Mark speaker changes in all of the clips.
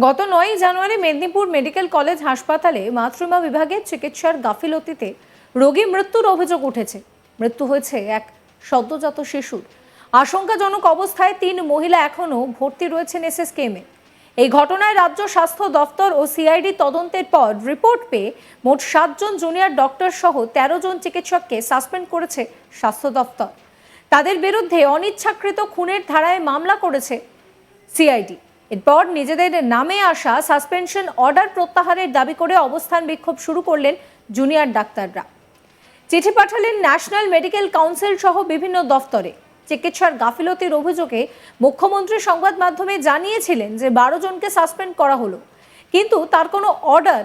Speaker 1: গত ৯ জানুয়ারি Medinipur medical college হাসপাতালে মাতৃমা বিভাগের চিকিৎসার গাফিলতিতে রোগী মৃত্যুর অভিযোগ উঠেছে। মৃত্যু হয়েছে এক সদ্যজাত শিশুর। আশঙ্কাজনক অবস্থায় ৩ মহিলা এখনও ভর্তি রয়েছেন এসএসকেএমে। এই ঘটনায় রাজ্য স্বাস্থ্য দফতর ও সিআইডি তদন্তের পর রিপোর্ট পেয়ে মোট ৭ জন জুনিয়র ডক্টর সহ ১৩ জন চিকিৎসককে সাসপেন্ড করেছে স্বাস্থ্য দফতর। তাদের বিরুদ্ধে অনিচ্ছাকৃত খুনের ধারায় মামলা করেছে সিআইডি। এরপর নিজেদের নামে আসা সাসপেনশন অর্ডার প্রত্যাহারের দাবি করে অবস্থান বিক্ষোভ শুরু করলেন জুনিয়র ডাক্তাররা। চিঠি পাঠালেন ন্যাশনাল মেডিকেল কাউন্সিল সহ বিভিন্ন দফতরে। চিকিৎসার গাফিলতির অভিযোগে মুখ্যমন্ত্রী সংবাদ মাধ্যমে জানিয়েছিলেন যে ১২ জনকে সাসপেন্ড করা হলো, কিন্তু তার কোনো অর্ডার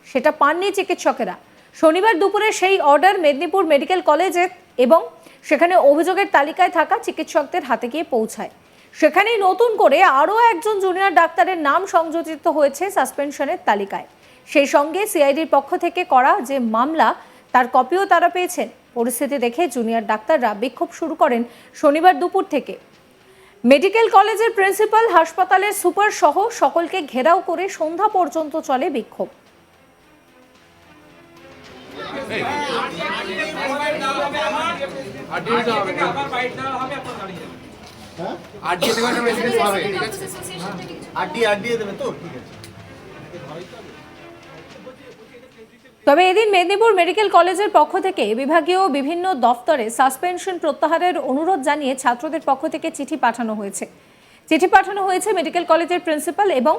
Speaker 1: সেটা পাননি চিকিৎসকেরা। শনিবার দুপুরে সেই অর্ডার মেদিনীপুর মেডিকেল কলেজে এবং সেখানে অভিযোগের তালিকায় থাকা চিকিৎসকদের হাতে গিয়ে পৌঁছায়। সেখানেই নতুন করে আরও একজন জুনিয়র ডাক্তারের নাম সংযোজিত হয়েছে সাসপেনশনের তালিকায়। সেই সঙ্গে সিআইডির পক্ষ থেকে করা যে মামলা তার কপিও তারা পেয়েছেন। পরিস্থিতি দেখে জুনিয়র ডাক্তাররা বিক্ষোভ শুরু করেন শনিবার দুপুর থেকে। মেডিকেল কলেজের প্রিন্সিপাল, হাসপাতালের সুপার সহ সকলকে ঘেরাও করে সন্ধ্যা পর্যন্ত চলে বিক্ষোভ। তবে এদিন মেদিনীপুর মেডিকেল কলেজের পক্ষ থেকে বিভাগীয় বিভিন্ন দফতরে সাসপেনশন প্রত্যাহারের অনুরোধ জানিয়ে ছাত্রদের পক্ষ থেকে চিঠি পাঠানো হয়েছে মেডিকেল কলেজের প্রিন্সিপাল এবং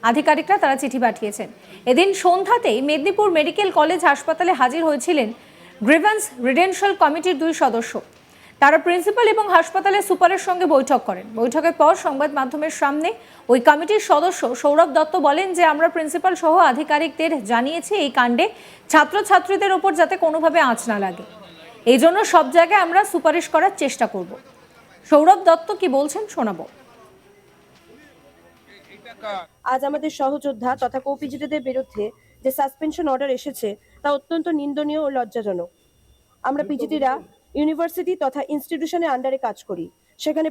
Speaker 1: আধিকারিকরা তারা চিঠি পাঠিয়েছেন। এদিন সন্ধ্যাতেই মেদিনীপুর মেডিকেল কলেজ হাসপাতালে হাজির হয়েছিলেন গ্রিভেন্স রিডেনশিয়াল কমিটির 2 সদস্য। তারা প্রিন্সিপাল এবং হাসপাতালের সুপারের সঙ্গে বৈঠক করেন। বৈঠকের পর সংবাদ মাধ্যমের সামনে ওই কমিটির সদস্য সৌরভ দত্ত বলেন যে আমরা প্রিন্সিপাল সহ আধিকারিকদের জানিয়েছি এই কাণ্ডে ছাত্রছাত্রীদের ওপর যাতে কোনোভাবে আঁচ না লাগে, এই জন্য সব জায়গায় আমরা সুপারিশ করার চেষ্টা করব। সৌরভ দত্ত কি বলছেন শোনাবো।
Speaker 2: আজ আমাদের সহযোদ্ধা তথা কোপিজিটিদের বিরুদ্ধে যে সাসপেনশন অর্ডার এসেছে তা অত্যন্ত নিন্দনীয় ও লজ্জাজনক। আমরা পিজিটিরা ইউনিভার্সিটি তথা ইনস্টিটিউশনের আন্ডারে কাজ করি, সেখানে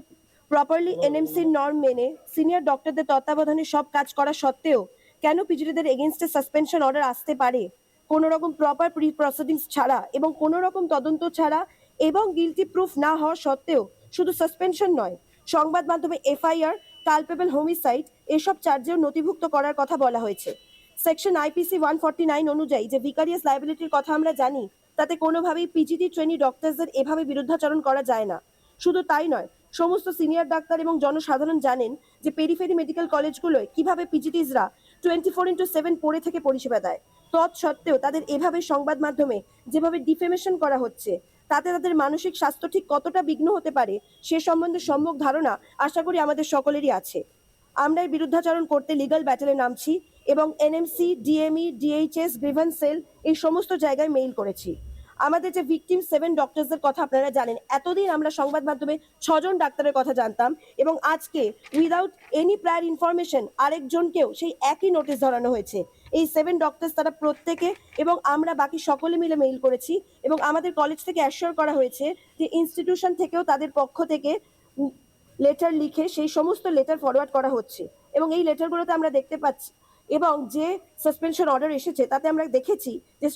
Speaker 2: প্রপারলি এনএমসির নর্ম মেনে সিনিয়র ডক্টরদের তত্ত্বাবধানে সব কাজ করা সত্ত্বেও কেন পিজিটিদের এগেইনস্টে সাসপেনশন অর্ডার আসতে পারে কোনো রকম প্রপার প্রি প্রসিডিংস ছাড়া এবং কোনো রকম তদন্ত ছাড়া এবং গিলটি প্রুফ না হওয়া সত্ত্বেও? শুধু সাসপেনশন নয়, সংবাদ মাধ্যমে এফআইআর, কালপেবল হোমিসাইড এসব চার্জেও নথিভুক্ত করার কথা বলা হয়েছে। সেকশন আইপিসি 149 অনুযায়ী যে ভিকারিয়াস লায়াবিলিটির কথা আমরা জানি, তাতে কোনোভাবেই পিজিটি ট্রেনি ডক্টরসদের এভাবে বিরুদ্ধাচরণ করা যায় না। শুধু তাই নয়, সমস্ত সিনিয়র ডাক্তার এবং জনসাধারণ জানেন যে পেরিফেরি মেডিকেল কলেজগুলোয় কিভাবে পিজিটিসরা 24/7 পড়ে থেকে পরিষেবা দেয়। তৎসত্ত্বেও তাদের এভাবে সংবাদ মাধ্যমে যেভাবে ডিফেমেশন করা হচ্ছে, তাতে তাদের মানসিক স্বাস্থ্য ঠিক কতটা বিঘ্ন হতে পারে সে সম্বন্ধে সম্যক ধারণা আশা করি আমাদের সকলেরই আছে। আমরা এই বিরুদ্ধাচরণ করতে লিগাল ব্যাটেলে নামছি এবং NMC, DME, DHS, grievance cell এই সমস্ত জায়গায় মেইল করেছি। আমাদের যে ভিকটিম 7 ডক্টরসদের কথা আপনারা জানেন, এতদিন আমরা সংবাদ মাধ্যমে 6 জন ডাক্তারের কথা জানতাম এবং আজকে উইদাউট এনি প্রায়ার ইনফরমেশন আরেকজনকেও সেই একই নোটিশ ধরানো হয়েছে। এই 7 ডক্টরস তারা প্রত্যেকে এবং আমরা বাকি সকলে মিলে মেইল করেছি এবং আমাদের কলেজ থেকে অ্যাসিওর করা হয়েছে যে ইনস্টিটিউশন থেকেও তাদের পক্ষ থেকে লেটার লিখে সেই সমস্ত লেটার ফরওয়ার্ড করা হচ্ছে এবং এই লেটারগুলোতে আমরা দেখতে পাচ্ছি এবং যে সাসপেনশন অর্ডার এসেছে তাতে আমরা দেখেছি যে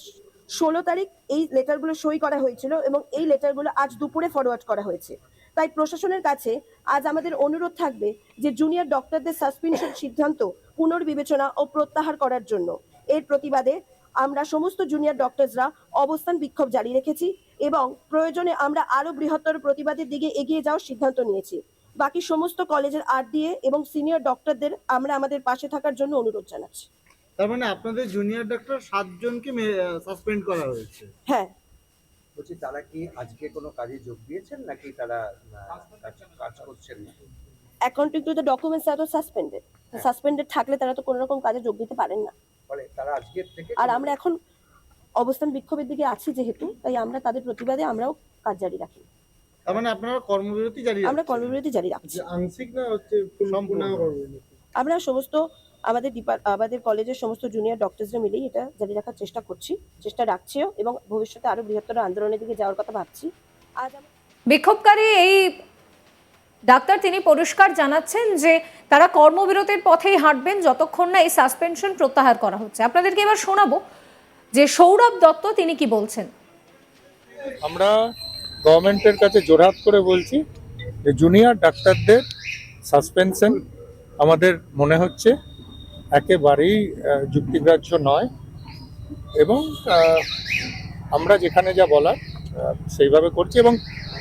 Speaker 2: 16 তারিখ এই লেটারগুলো সই করা হয়েছিল এবং এই লেটারগুলো আজ দুপুরে ফরওয়ার্ড করা হয়েছে। তাই প্রশাসনের কাছে আজ আমাদের অনুরোধ থাকবে যে জুনিয়র ডক্টরদের সাসপেনশন সিদ্ধান্ত পুনর্বিবেচনা ও প্রত্যাহার করার জন্য। এর প্রতিবাদে আমরা সমস্ত জুনিয়র ডক্টরসরা অবস্থান বিক্ষোভ জারি রেখেছি এবং প্রয়োজনে আমরা আরো বৃহত্তর প্রতিবাদের দিকে এগিয়ে যাওয়ার সিদ্ধান্ত নিয়েছি। বাকি সমস্ত কলেজের আরডিএ এবং সিনিয়র ডক্টরদের আমরা আমাদের পাশে থাকার জন্য অনুরোধ জানাচ্ছি।
Speaker 3: তার মানে আপনাদের জুনিয়র ডক্টর 7 জনকে সাসপেন্ড করা হয়েছে?
Speaker 2: হ্যাঁ।
Speaker 4: বলছি, তারা কি আজকে কোনো কাজে যোগ দিয়েছেন নাকি তারা কাজ করছেন না?
Speaker 2: অ্যাকর্ডিং টু দ্য ডকুমেন্টস তারা তো সাসপেন্ডেড থাকলে তারা তো কোনো রকম কাজে যোগ দিতে পারেন না।
Speaker 4: বলে তারা আজকে থেকে
Speaker 2: আর আমরা এখন অবস্থান বিক্ষোভের দিকে আছি যেহেতু, তাই আমরা তাদের প্রতিবাদে আমরাও কাজ জারি রাখি।
Speaker 3: তার মানে আপনারা কর্মবিরতি জারি রাখছেন?
Speaker 2: আমরা কর্মবিরতি জারি রাখছি।
Speaker 3: আংশিক না হচ্ছে সম্পূর্ণ কর্মবিরতি?
Speaker 2: আমরা সমস্ত আমাদের কলেজের সমস্ত জুনিয়র ডক্টরসরা মিলেই এটা জারি রাখার চেষ্টা রাখছিও এবং ভবিষ্যতে আরো বৃহত্তর আন্দোলনের দিকে যাওয়ার কথা ভাবছি। আজ
Speaker 1: বিক্ষোভকারী এই ডাক্তার তিনি পরিষ্কার জানাচ্ছেন যে তারা কর্মবিরতির পথেই হাঁটবেন যতক্ষণ না এই সাসপেনশন প্রত্যাহার করা হচ্ছে। আপনাদেরকে এবার শোনাবো যে সৌরভ দত্ত তিনি কি বলছেন।
Speaker 5: আমরা গভর্নমেন্টের কাছে জোরহাত করে বলছি যে জুনিয়র ডাক্তারদের সাসপেনশন আমাদের মনে হচ্ছে একেবারেই যুক্তিগ্রাহ্য নয়, এবং আমরা যেখানে যা বলার সেইভাবে করছি। এবং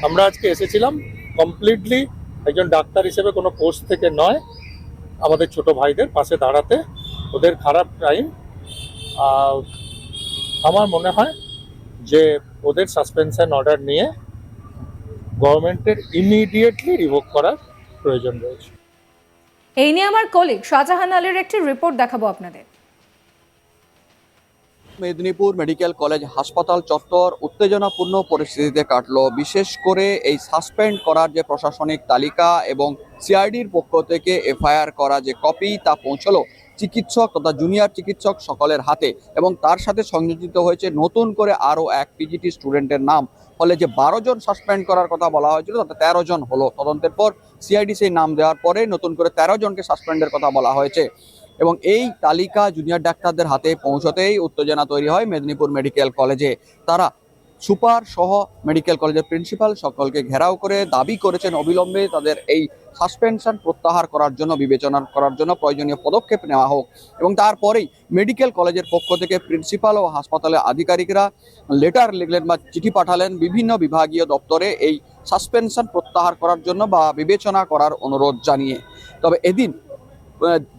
Speaker 5: আমরা আজকে এসেছিলাম কমপ্লিটলি একজন ডাক্তার হিসেবে, কোনো পোস্ট থেকে নয়, আমাদের ছোট ভাইদের পাশে দাঁড়াতে। ওদের খারাপ টাইম, আমার মনে হয় যে ওদের সাসপেনশন অর্ডার নিয়ে গভর্নমেন্টের ইমিডিয়েটলি রিভোক করার প্রয়োজন রয়েছে।
Speaker 1: এই নিয়ে আমার কলিগ শাহজাহান আলীর একটি রিপোর্ট দেখাবো আপনাদের।
Speaker 6: মেদিনীপুর মেডিকেল কলেজ হাসপাতাল চত্বর উত্তেজনাপূর্ণ পরিস্থিতিতে কাটলো। বিশেষ করে এই সাসপেন্ড করার যে প্রশাসনিক তালিকা এবং সিআইডির পক্ষ থেকে এফআইআর করা যে কপি তা পৌঁছলো চিকিৎসক তথা জুনিয়র চিকিৎসক সকলের হাতে, এবং তার সাথে সংযোজিত হয়েছে নতুন করে আরও এক পিজিটি স্টুডেন্টের নাম। ফলে যে 12 জন সাসপেন্ড করার কথা বলা হয়েছিল তাতে 13 জন হলো। তদন্তের পর সিআইডি সেই নাম দেওয়ার পরে নতুন করে 13 জনকে সাসপেন্ডের কথা বলা হয়েছে, এবং এই তালিকা জুনিয়র ডাক্তারদের হাতে পৌঁছতেই উত্তেজনা তৈরি হয় মেদিনীপুর মেডিকেল কলেজে। তারা সুপার সহ মেডিকেল কলেজের প্রিন্সিপাল সকলকে ঘেরাও করে দাবি করেছেন অবিলম্বে তাদের এই সাসপেনশন প্রত্যাহার করার জন্য, বিবেচনা করার জন্য প্রয়োজনীয় পদক্ষেপ নেওয়া হোক। এবং তারপরেই মেডিকেল কলেজের পক্ষ থেকে প্রিন্সিপাল ও হাসপাতালের আধিকারিকরা লেটার লিখলেন বা চিঠি পাঠালেন বিভিন্ন বিভাগীয় দপ্তরে এই সাসপেনশন প্রত্যাহার করার জন্য বা বিবেচনা করার অনুরোধ জানিয়ে। তবে এদিন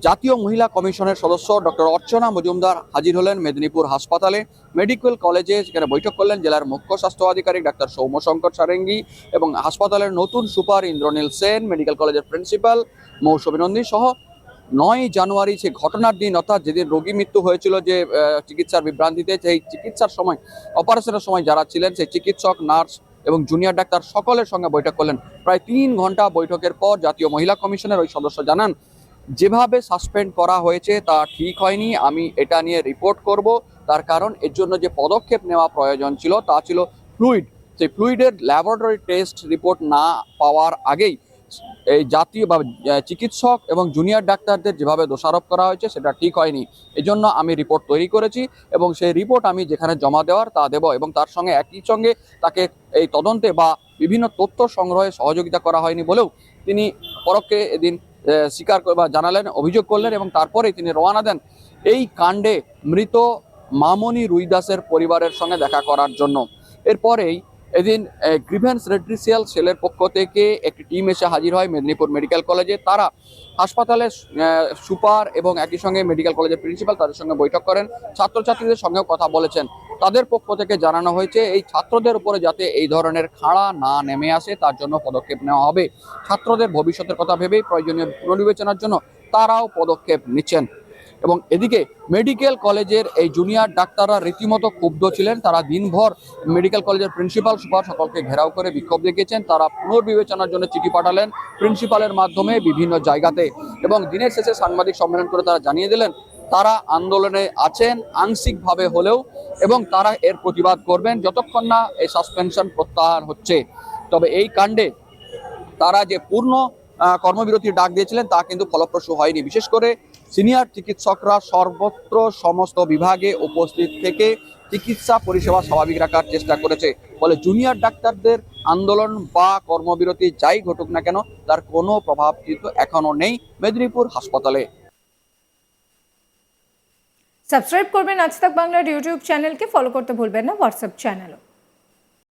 Speaker 6: জাতীয় মহিলা কমিশনের সদস্য ডক্টর অর্চনা মজুমদার হাজির হলেন মেদিনীপুর হাসপাতালে। মেডিকেল কলেজে সেখানে বৈঠক করলেন জেলার মুখ্য স্বাস্থ্য আধিকারিক ডাক্তার সৌম্যশঙ্কর সারেঙ্গি এবং হাসপাতালের নতুন সুপার ইন্দ্রনীল সেন, মেডিকেল কলেজের প্রিন্সিপাল মৌসুমী নন্দী সহ। 9 জানুয়ারি সে ঘটনার দিন, অর্থাৎ যেদিন রোগী মৃত্যু হয়েছিল যে চিকিৎসার বিভ্রান্তিতে, সেই চিকিৎসার সময় অপারেশনের সময় যারা ছিলেন সেই চিকিৎসক, নার্স এবং জুনিয়র ডাক্তার সকলের সঙ্গে বৈঠক করলেন। প্রায় 3 ঘন্টা বৈঠকের পর জাতীয় মহিলা কমিশনের ওই সদস্য জানান যেভাবে সাসপেন্ড করা হয়েছে তা ঠিক হয়নি, আমি এটা নিয়ে রিপোর্ট করব। তার কারণ এর জন্য যে পদক্ষেপ নেওয়া প্রয়োজন ছিল তা ছিল ফ্লুইড। সেই ফ্লুইডের ল্যাবরেটরি টেস্ট রিপোর্ট না পাওয়ার আগেই এই জাতীয় বা চিকিৎসক এবং জুনিয়র ডাক্তারদের যেভাবে দোষারোপ করা হয়েছে সেটা ঠিক হয়নি। এজন্য আমি রিপোর্ট তৈরি করেছি এবং সেই রিপোর্ট আমি যেখানে জমা দেওয়ার তা দেব, এবং তার সঙ্গে একই সঙ্গে তাকে এই তদন্তে বা বিভিন্ন তথ্য সংগ্রহে সহযোগিতা করা হয়নি বলেও তিনি পরোক্ষে এদিন স্বীকার বা জানালেন, অভিযোগ করলেন, এবং তারপরে তিনি রওনা দেন এই কাণ্ডে মৃত মামনি রুইদাসের পরিবারের সঙ্গে দেখা করার জন্য। এরপরেই এদিন গ্রিভেন্স রেড্রিসিয়াল সেলের পক্ষ থেকে একটি টিম এসে হাজির হয় মেদিনীপুর মেডিকেল কলেজে। তারা হাসপাতালের সুপার এবং একই সঙ্গে মেডিকেল কলেজের প্রিন্সিপাল তাদের সঙ্গে বৈঠক করেন, ছাত্রছাত্রীদের সঙ্গেও কথা বলেছেন। তাদের পক্ষ থেকে জানানো হয়েছে এই ছাত্রদের উপরে যাতে এই ধরনের খাড়া না নেমে আসে তার জন্য পদক্ষেপ নেওয়া হবে। ছাত্রদের ভবিষ্যতের কথা ভেবেই প্রয়োজনীয় পুনর্বিবেচনার জন্য তারাও পদক্ষেপ নিচ্ছেন। এবং এদিকে মেডিকেল কলেজের এই জুনিয়র ডাক্তাররা রীতিমতো ক্ষুব্ধ ছিলেন। তারা দিনভর মেডিকেল কলেজের প্রিন্সিপাল, সুপার সকলকে ঘেরাও করে বিক্ষোভ দেখিয়েছেন। তারা পুনর্বিবেচনার জন্য চিঠি পাঠালেন প্রিন্সিপালের মাধ্যমে বিভিন্ন জায়গাতে, এবং দিনের শেষে সাংবাদিক সম্মেলন করে তারা জানিয়ে দিলেন তারা আন্দোলনে আছেন আংশিকভাবে হলেও, এবং তারা এর প্রতিবাদ করবেন যতক্ষণ না এই সাসপেনশন প্রত্যাহার হচ্ছে। তবে এই কাণ্ডে তারা যে পূর্ণ কর্মবিরতির ডাক দিয়েছিলেন তা কিন্তু ফলপ্রসূ হয়নি। বিশেষ করে সিনিয়র চিকিৎসকরা সর্বত্র সমস্ত বিভাগে উপস্থিত থেকে চিকিৎসা পরিষেবা স্বাভাবিক রাখার চেষ্টা করেছে। ফলে জুনিয়র ডাক্তারদের আন্দোলন বা কর্মবিরতি যাই ঘটুক না কেন তার কোনো প্রভাব কিন্তু এখনো নেই মেদিনীপুর হাসপাতালে।
Speaker 1: সাবস্ক্রাইব করবেন আজ তাক বাংলার ইউটিউব চ্যানেলকে, ফলো করতে ভুলবেন না হোয়াটসঅ্যাপ চ্যানেলও।